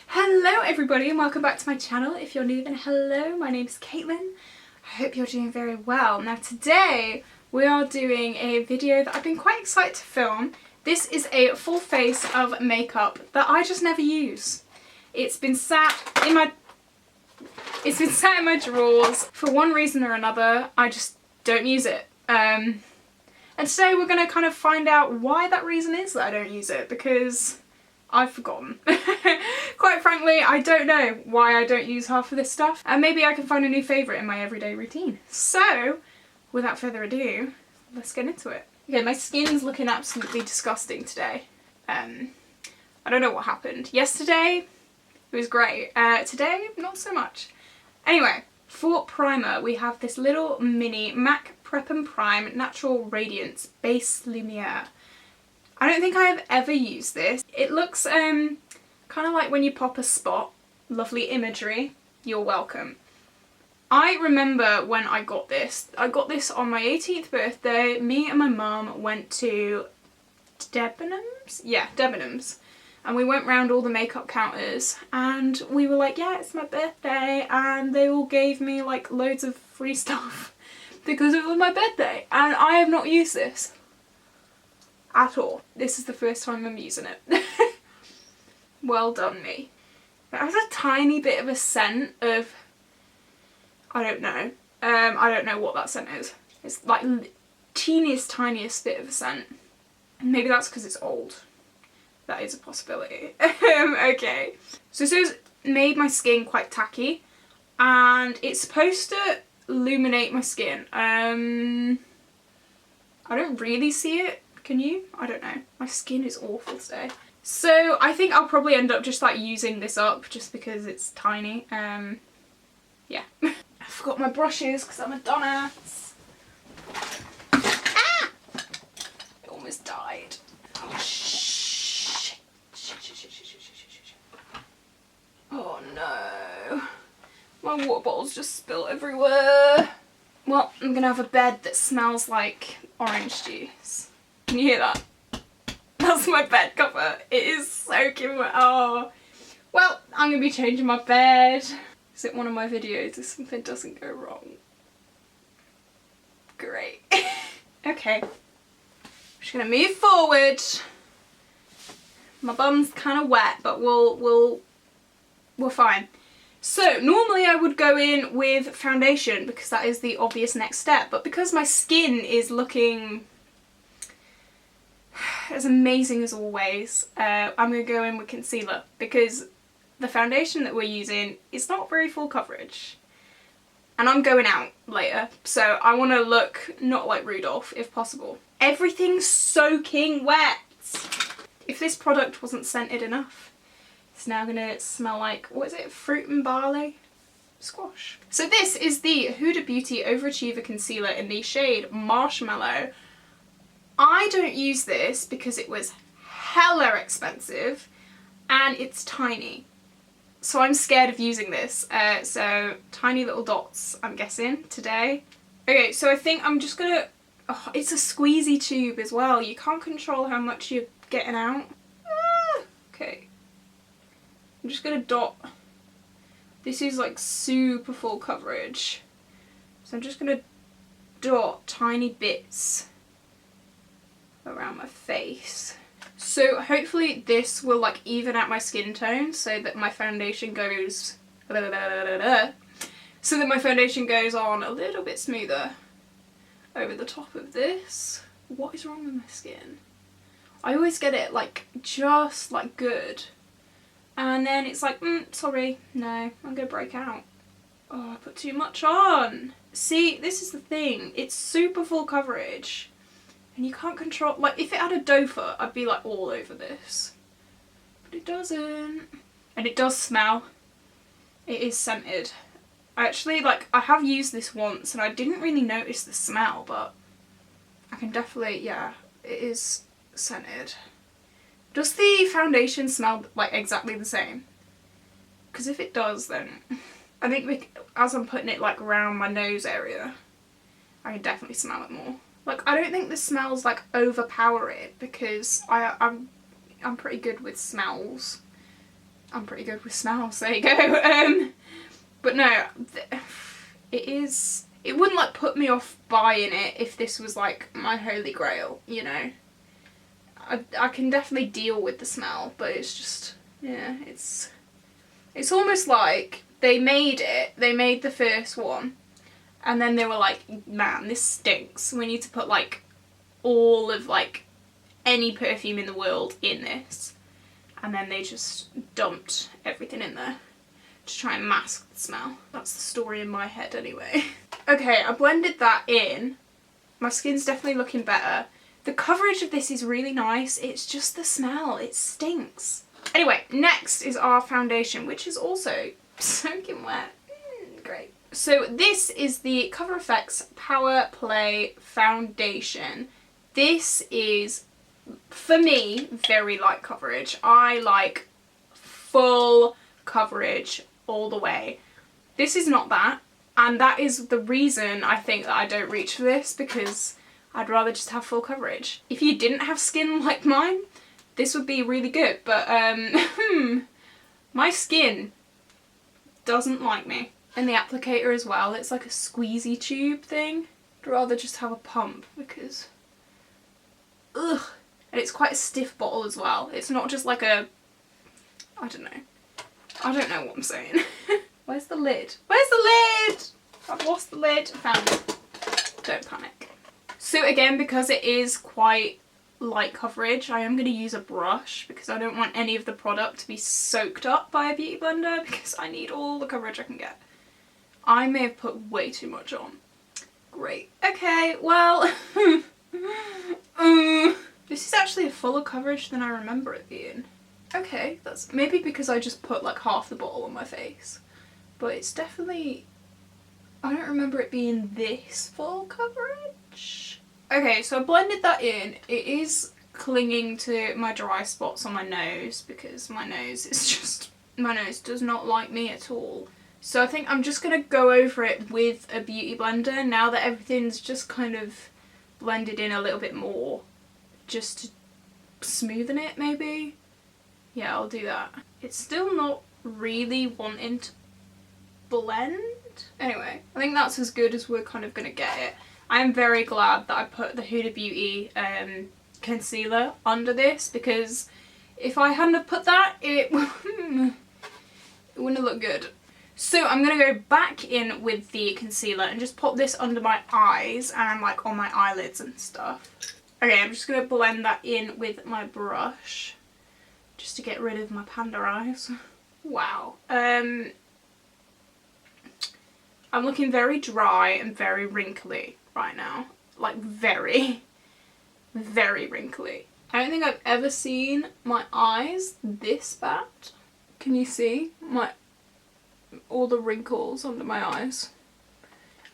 Hello everybody and welcome back to my channel. If you're new then hello, my name's Caitlin. I hope you're doing very well. Now today we are doing a video that I've been quite excited to film. This is a full face of makeup that I just never use. It's been sat in my drawers for one reason or another. I just don't use it. And today we're going to kind of find out why that reason is that I don't use it, because I've forgotten. Quite frankly, I don't know why I don't use half of this stuff, and maybe I can find a new favourite in my everyday routine. So, without further ado, let's get into it. Okay, my skin's looking absolutely disgusting today. I don't know what happened. Yesterday, it was great. Today, not so much. Anyway, for primer, we have this little mini MAC Prep and Prime Natural Radiance Base Lumiere. I don't think I have ever used this. It looks kind of like when you pop a spot. Lovely imagery. You're welcome. I remember when I got this. I got this on my 18th birthday. Me and my mum went to Debenhams? Yeah, Debenhams. And we went round all the makeup counters and we were like, yeah, it's my birthday. And they all gave me like loads of free stuff because it was my birthday. And I have not used this at all. This is the first time I'm using it. Well done me. It has a tiny bit of a scent of, I don't know. I don't know what that scent is. It's like tiniest bit of a scent. Maybe that's because it's old. That is a possibility. Okay. So this has made my skin quite tacky and it's supposed to illuminate my skin. I don't really see it. Can you? I don't know. My skin is awful today. So I think I'll probably end up just like using this up just because it's tiny. Yeah. I forgot my brushes because I'm a dumbass. Ah! It almost died. Oh shit. Oh no. My water bottle's just spilled everywhere. Well, I'm gonna have a bed that smells like orange juice. Can you hear that? That's my bed cover. It is soaking wet. Oh. Well, I'm going to be changing my bed. Is it one of my videos if something doesn't go wrong? Great. Okay. I'm just going to move forward. My bum's kind of wet, but we're fine. So, normally I would go in with foundation because that is the obvious next step. But because my skin is looking as amazing as always, I'm going to go in with concealer because the foundation that we're using is not very full coverage. And I'm going out later, so I want to look not like Rudolph if possible. Everything's soaking wet! If this product wasn't scented enough, it's now going to smell like, what is it, fruit and barley? Squash. So this is the Huda Beauty Overachiever Concealer in the shade Marshmallow. I don't use this because it was hella expensive and it's tiny. So I'm scared of using this. So tiny little dots, I'm guessing, today. Okay, so I think I'm just gonna, oh, it's a squeezy tube as well. You can't control how much you're getting out. Okay. I'm just gonna dot. This is like super full coverage. So I'm just gonna dot tiny bits around my face. So hopefully this will like even out my skin tone so that my foundation goes on a little bit smoother over the top of this. What is wrong with my skin? I always get it like just like good and then it's like sorry, no, I'm gonna break out. Oh, I put too much on. See, this is the thing, it's super full coverage. And you can't control, like if it had a doe foot, I'd be like all over this. But it doesn't. And it does smell. It is scented. I actually, like, I have used this once and I didn't really notice the smell, but I can definitely, yeah, it is scented. Does the foundation smell like exactly the same? Because if it does, then I think as I'm putting it like around my nose area, I can definitely smell it more. Like, I don't think this smells like overpowering because I'm pretty good with smells. I'm pretty good with smells, there you go. But no, it wouldn't like put me off buying it if this was like my holy grail, you know. I can definitely deal with the smell, but it's just, yeah, it's almost like they made the first one, and then they were like, man, this stinks, we need to put like all of like any perfume in the world in this, and then they just dumped everything in there to try and mask the smell. That's the story in my head anyway. Okay, I blended that in. My skin's definitely looking better. The coverage of this is really nice, it's just the smell, it stinks. Anyway, next is our foundation, which is also soaking wet. Great. So this is the Cover FX Power Play Foundation. This is, for me, very light coverage. I like full coverage all the way. This is not that, and that is the reason I think that I don't reach for this, because I'd rather just have full coverage. If you didn't have skin like mine, this would be really good, but my skin doesn't like me. And the applicator as well, it's like a squeezy tube thing. I'd rather just have a pump because, ugh. And it's quite a stiff bottle as well. It's not just like a, I don't know what I'm saying. Where's the lid? Where's the lid? I've lost the lid. Found it. Don't panic. So again, because it is quite light coverage, I am going to use a brush because I don't want any of the product to be soaked up by a beauty blender because I need all the coverage I can get. I may have put way too much on. Great. Okay, well, this is actually a fuller coverage than I remember it being. Okay, that's maybe because I just put like half the bottle on my face, but it's definitely, I don't remember it being this full coverage. Okay, so I blended that in. It is clinging to my dry spots on my nose because my nose does not like me at all. So I think I'm just going to go over it with a beauty blender now that everything's just kind of blended in a little bit more. Just to smoothen it maybe. Yeah, I'll do that. It's still not really wanting to blend. Anyway, I think that's as good as we're kind of going to get it. I am very glad that I put the Huda Beauty concealer under this, because if I hadn't have put that, it wouldn't have looked good. So I'm going to go back in with the concealer and just pop this under my eyes and like on my eyelids and stuff. Okay, I'm just going to blend that in with my brush just to get rid of my panda eyes. Wow. I'm looking very dry and very wrinkly right now. Like very, very wrinkly. I don't think I've ever seen my eyes this bad. Can you see all the wrinkles under my eyes?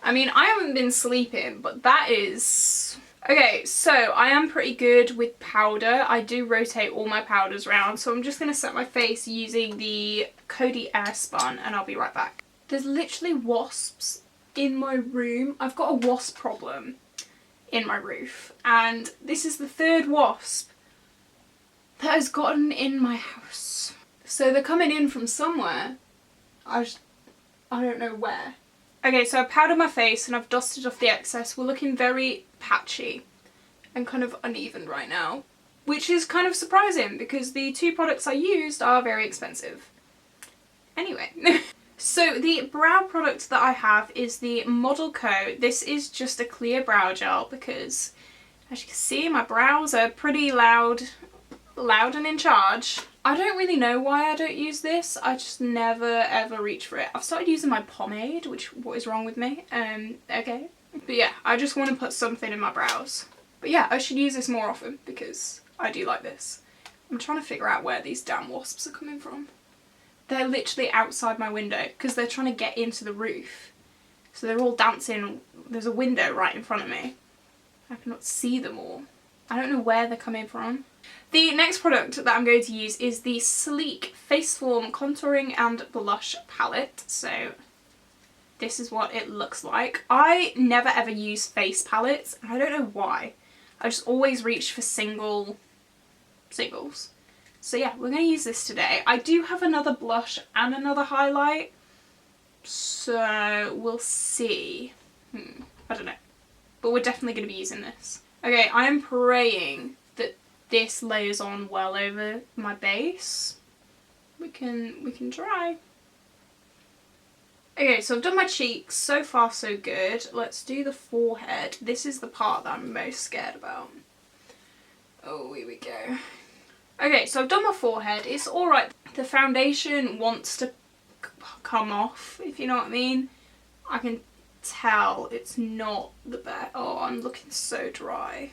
I mean, I haven't been sleeping, but that is... Okay, so I am pretty good with powder. I do rotate all my powders around, so I'm just going to set my face using the Coty Airspun, and I'll be right back. There's literally wasps in my room. I've got a wasp problem in my roof, and this is the third wasp that has gotten in my house. So they're coming in from somewhere. I don't know where. Okay, so I've powdered my face and I've dusted off the excess. We're looking very patchy and kind of uneven right now, which is kind of surprising because the two products I used are very expensive. Anyway, so the brow product that I have is the Model Co. This is just a clear brow gel because, as you can see, my brows are pretty loud and in charge. I don't really know why I don't use this. I just never ever reach for it. I've started using my pomade, which, what is wrong with me? Okay. But yeah, I just want to put something in my brows. But yeah, I should use this more often because I do like this. I'm trying to figure out where these damn wasps are coming from. They're literally outside my window because they're trying to get into the roof. So they're all dancing. There's a window right in front of me. I cannot see them all. I don't know where they're coming from. The next product that I'm going to use is the Sleek Faceform Contouring and Blush Palette. So this is what it looks like. I never ever use face palettes, and I don't know why. I just always reach for singles. So yeah, we're going to use this today. I do have another blush and another highlight, so we'll see. I don't know. But we're definitely going to be using this. Okay, I am praying that this layers on well over my base. We can try. Okay, so I've done my cheeks. So far so good. Let's do the forehead. This is the part that I'm most scared about. Oh, here we go. Okay, so I've done my forehead. It's alright. The foundation wants to come off, if you know what I mean. I can tell it's not the best. Oh, I'm looking so dry.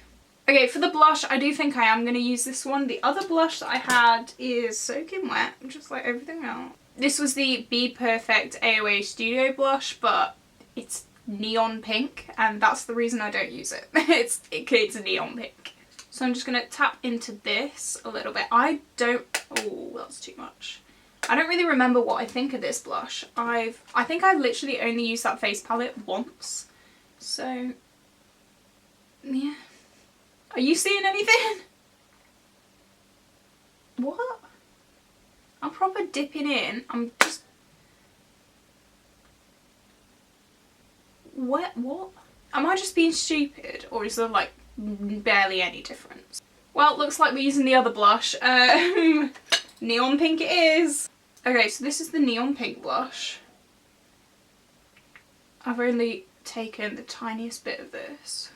Okay, for the blush, I do think I am going to use this one. The other blush that I had is soaking wet, just like everything else. This was the Be Perfect AOA Studio blush, but it's neon pink, and that's the reason I don't use it. It's neon pink. So I'm just going to tap into this a little bit. Oh, that's too much. I don't really remember what I think of this blush. I think I've literally only used that face palette once. So, yeah. Are you seeing anything? What? I'm proper dipping in. I'm just... What? Am I just being stupid? Or is there like barely any difference? Well, it looks like we're using the other blush. Neon pink it is. Okay, so this is the neon pink blush. I've only taken the tiniest bit of this.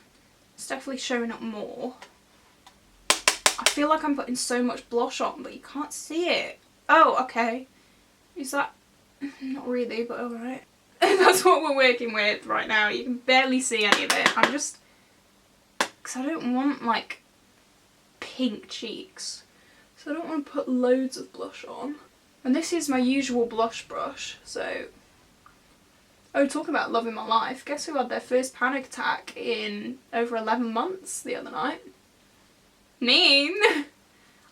It's definitely showing up more. I feel like I'm putting so much blush on, but you can't see it. Oh, okay. Is that... Not really, but alright. That's what we're working with right now. You can barely see any of it. I'm just... Because I don't want, like, pink cheeks. So I don't want to put loads of blush on. And this is my usual blush brush, so... Oh, talk about loving my life. Guess who had their first panic attack in over 11 months the other night? Mean!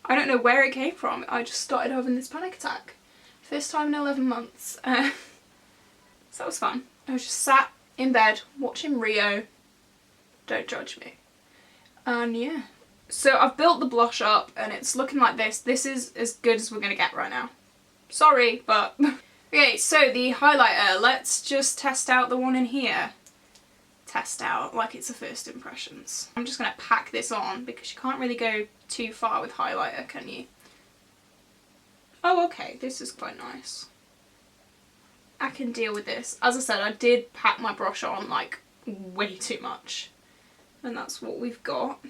I don't know where it came from. I just started having this panic attack. First time in 11 months. So that was fun. I was just sat in bed watching Rio. Don't judge me. And yeah. So I've built the blush up and it's looking like this. This is as good as we're going to get right now. Sorry, but... Okay, so the highlighter. Let's just test out the one in here. Test out like it's a first impressions. I'm just going to pack this on because you can't really go too far with highlighter, can you? Oh, okay, this is quite nice. I can deal with this. As I said, I did pack my brush on like way too much. And that's what we've got. I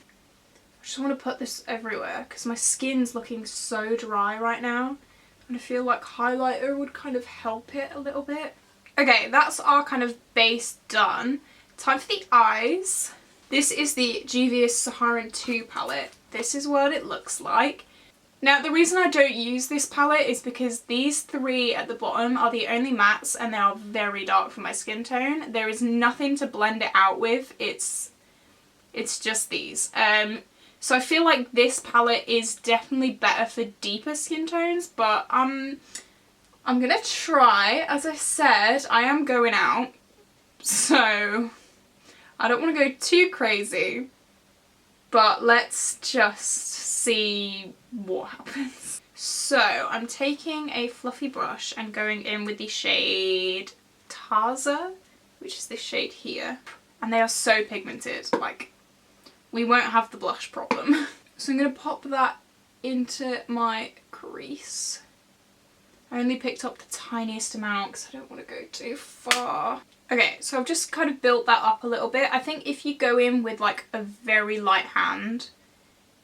just want to put this everywhere because my skin's looking so dry right now. And I feel like highlighter would kind of help it a little bit. Okay, that's our kind of base done. Time for the eyes. This is the Juvia's Saharan 2 palette. This is what it looks like. Now, the reason I don't use this palette is because these three at the bottom are the only mattes and they are very dark for my skin tone. There is nothing to blend it out with. It's just these. So I feel like this palette is definitely better for deeper skin tones, but I'm gonna try. As I said, I am going out, so I don't want to go too crazy, but let's just see what happens. So I'm taking a fluffy brush and going in with the shade Taza, which is this shade here, and they are so pigmented, like, we won't have the blush problem. So I'm going to pop that into my crease. I only picked up the tiniest amount because I don't want to go too far. Okay, so I've just kind of built that up a little bit. I think if you go in with like a very light hand,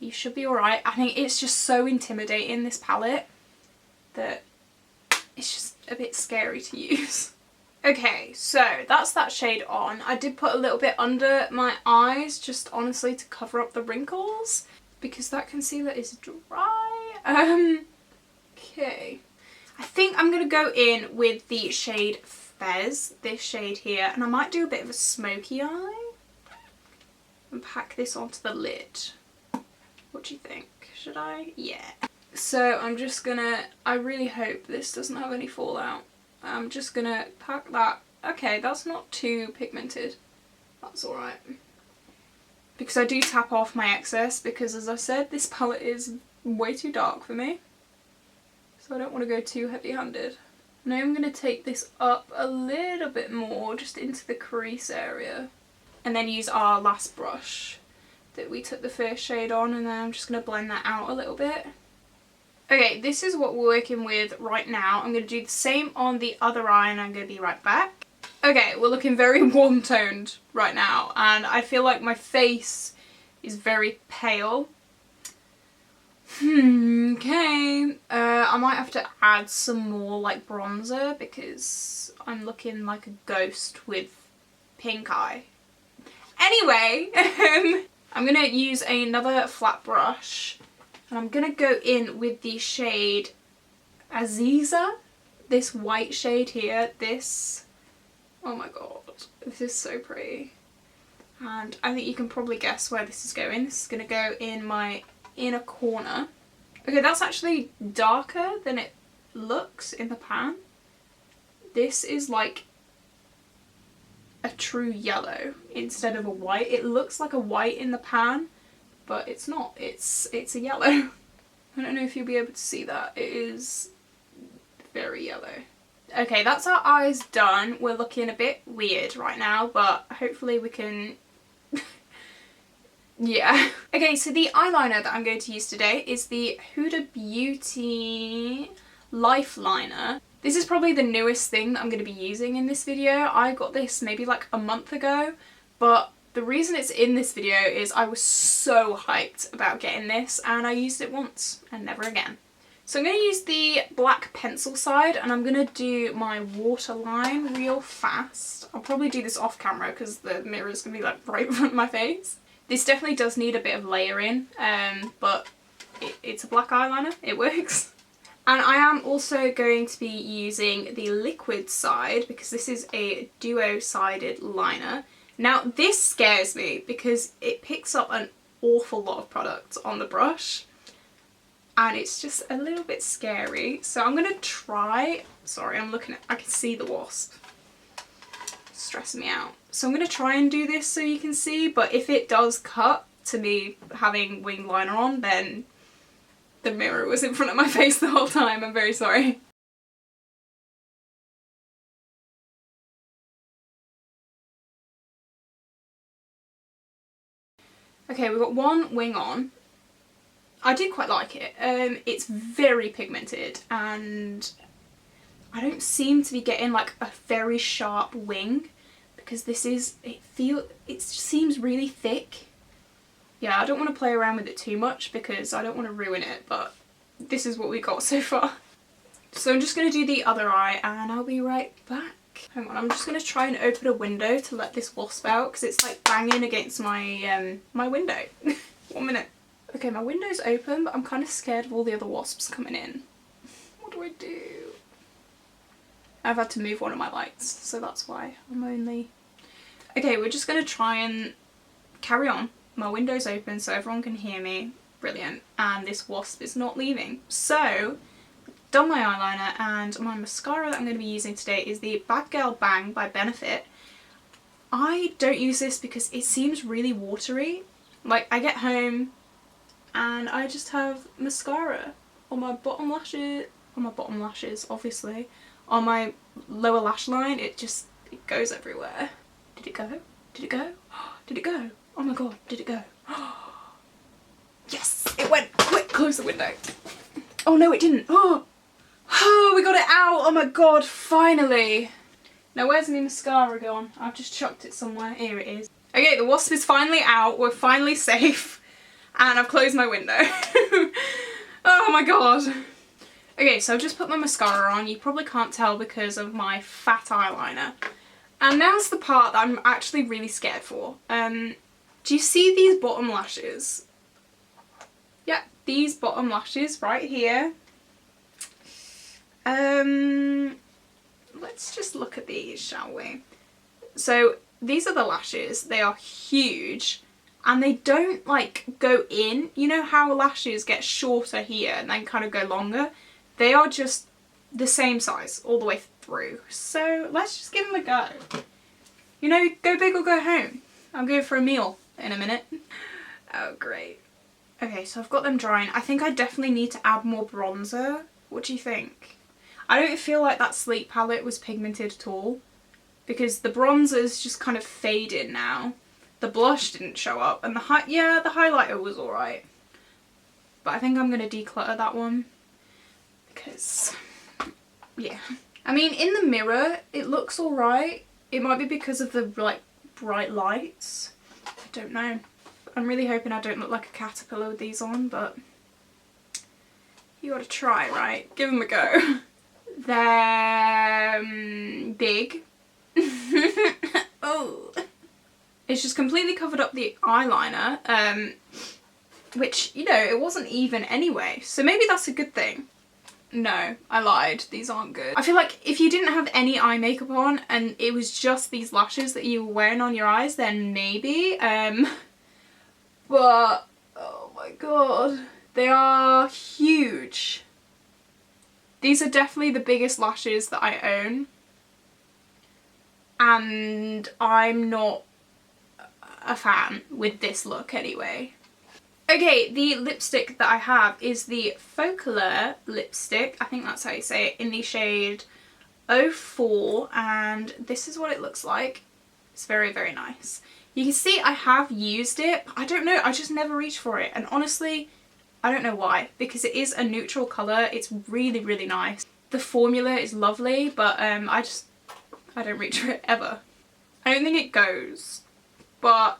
you should be alright. I think it's just so intimidating, this palette, that it's just a bit scary to use. Okay, so that's that shade on. I did put a little bit under my eyes, just honestly to cover up the wrinkles, because that concealer is dry. Okay. I think I'm going to go in with the shade Fez, this shade here, and I might do a bit of a smoky eye and pack this onto the lid. What do you think? Should I? Yeah. So I'm just gonna, I really hope this doesn't have any fallout. I'm just gonna pack that. Okay, that's not too pigmented. That's alright. Because I do tap off my excess because, as I said, this palette is way too dark for me. So I don't want to go too heavy-handed. Now I'm going to take this up a little bit more, just into the crease area. And then use our last brush that we took the first shade on, and then I'm just going to blend that out a little bit. Okay, this is what we're working with right now. I'm going to do the same on the other eye, and I'm going to be right back. Okay, we're looking very warm toned right now, and I feel like my face is very pale. Okay. I might have to add some more like bronzer because I'm looking like a ghost with pink eye. Anyway, I'm gonna use another flat brush, and I'm gonna go in with the shade Aziza. This white shade here, this, oh my god, this is so pretty. And I think you can probably guess where this is going. This is gonna go in my inner corner. Okay, that's actually darker than it looks in the pan. This is like a true yellow instead of a white. It looks like a white in the pan, but it's not. It's a yellow. I don't know if you'll be able to see that. It is very yellow. Okay, that's our eyes done. We're looking a bit weird right now, but hopefully we can yeah. Okay, so the eyeliner that I'm going to use today is the Huda Beauty Lifeliner. This is probably the newest thing that I'm going to be using in this video. I got this maybe like a month ago, but the reason it's in this video is I was so hyped about getting this, and I used it once and never again. So I'm going to use the black pencil side, and I'm going to do my waterline real fast. I'll probably do this off camera because the mirror is going to be like right in front of my face. This definitely does need a bit of layering, but it's a black eyeliner, it works. And I am also going to be using the liquid side because this is a duo-sided liner. Now this scares me because it picks up an awful lot of product on the brush, and it's just a little bit scary. So I'm going to try, sorry, I can see the wasp. Stressing me out. So I'm going to try and do this so you can see, but if it does cut to me having winged liner on, then the mirror was in front of my face the whole time. I'm very sorry. Okay, we've got one wing on. I do quite like it. It's very pigmented, and I don't seem to be getting like a very sharp wing because this is, it seems really thick. Yeah, I don't want to play around with it too much because I don't want to ruin it, but this is what we got so far. So I'm just going to do the other eye and I'll be right back. Hang on, I'm just going to try and open a window to let this wasp out because it's like banging against my my window. 1 minute. Okay, my window's open, but I'm kind of scared of all the other wasps coming in. What do I do? I've had to move one of my lights, so that's why I'm only... Okay, we're just going to try and carry on. My window's open so everyone can hear me. Brilliant. And this wasp is not leaving. So, done my eyeliner, and my mascara that I'm going to be using today is the Bad Girl Bang by Benefit. I don't use this because it seems really watery. Like, I get home and I just have mascara on my bottom lashes, obviously. On my lower lash line, it goes everywhere. Did it go? Did it go? Did it go? Oh my god, did it go? Yes, it went. Quick, close the window. Oh no, it didn't. Oh, we got it out. Oh my god, finally. Now where's my mascara gone? I've just chucked it somewhere. Here it is. Okay, the wasp is finally out. We're finally safe. And I've closed my window. Oh my god. Okay, so I've just put my mascara on. You probably can't tell because of my fat eyeliner. And now's the part that I'm actually really scared for. Do you see these bottom lashes? Yeah, these bottom lashes right here. Let's just look at these, shall we? So these are the lashes. They are huge. And they don't like go in. You know how lashes get shorter here and then kind of go longer? They are just the same size all the way through. So let's just give them a go. You know, go big or go home. I'm going for a meal in a minute. Oh, great. Okay, so I've got them drying. I think I definitely need to add more bronzer. What do you think? I don't feel like that Sleek palette was pigmented at all, because the bronzer's just kind of faded now. The blush didn't show up, and the highlighter was alright. But I think I'm going to declutter that one, because, yeah. I mean, in the mirror, it looks alright. It might be because of the, like, bright lights. I don't know. I'm really hoping I don't look like a caterpillar with these on, but you gotta try, right? Give them a go. They're big. Oh. It's just completely covered up the eyeliner, which, you know, it wasn't even anyway, so maybe that's a good thing. No, I lied. These aren't good. I feel like if you didn't have any eye makeup on and it was just these lashes that you were wearing on your eyes, then maybe, but, oh my god, they are huge. These are definitely the biggest lashes that I own, and I'm not a fan with this look anyway. Okay, the lipstick that I have is the Focalure lipstick, I think that's how you say it, in the shade 04, and this is what it looks like. It's very, very nice. You can see I have used it, but I don't know, I just never reach for it, and honestly, I don't know why, because it is a neutral colour, it's really, really nice. The formula is lovely, but I don't reach for it ever. I don't think it goes, but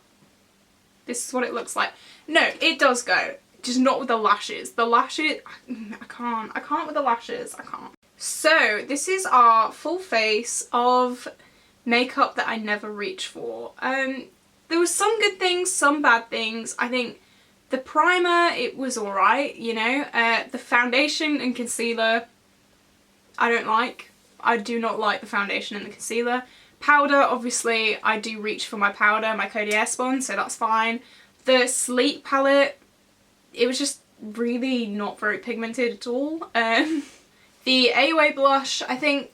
this is what it looks like. No, it does go, just not with the lashes. The lashes, I can't with the lashes, I can't. So this is our full face of makeup that I never reach for. There was some good things, some bad things. I think the primer, it was alright, you know. The foundation and concealer, I don't like. I do not like the foundation and the concealer. Powder, obviously, I do reach for my powder, my Cody Airspun, so that's fine. The Sleek palette, it was just really not very pigmented at all. The AOA blush, I think,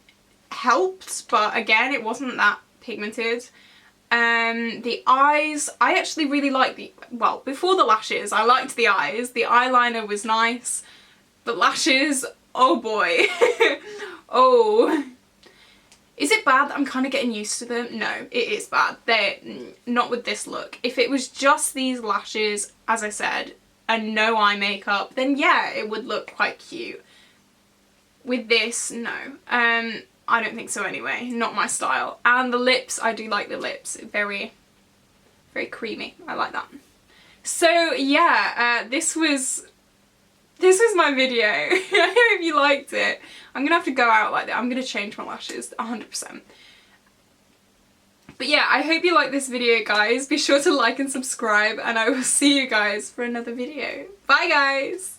helped, but again, it wasn't that pigmented. The eyes, I actually really liked well, before the lashes, I liked the eyes. The eyeliner was nice. The lashes, oh boy. Oh. Is it bad that I'm kind of getting used to them? No, it is bad. They're not with this look. If it was just these lashes, as I said, and no eye makeup, then yeah, it would look quite cute. With this, no. I don't think so anyway. Not my style. And the lips, I do like the lips. Very, very creamy. I like that. So yeah, this was my video. I hope you liked it. I'm gonna have to go out like that. I'm gonna change my lashes 100%. But yeah, I hope you liked this video, guys. Be sure to like and subscribe, and I will see you guys for another video. Bye, guys!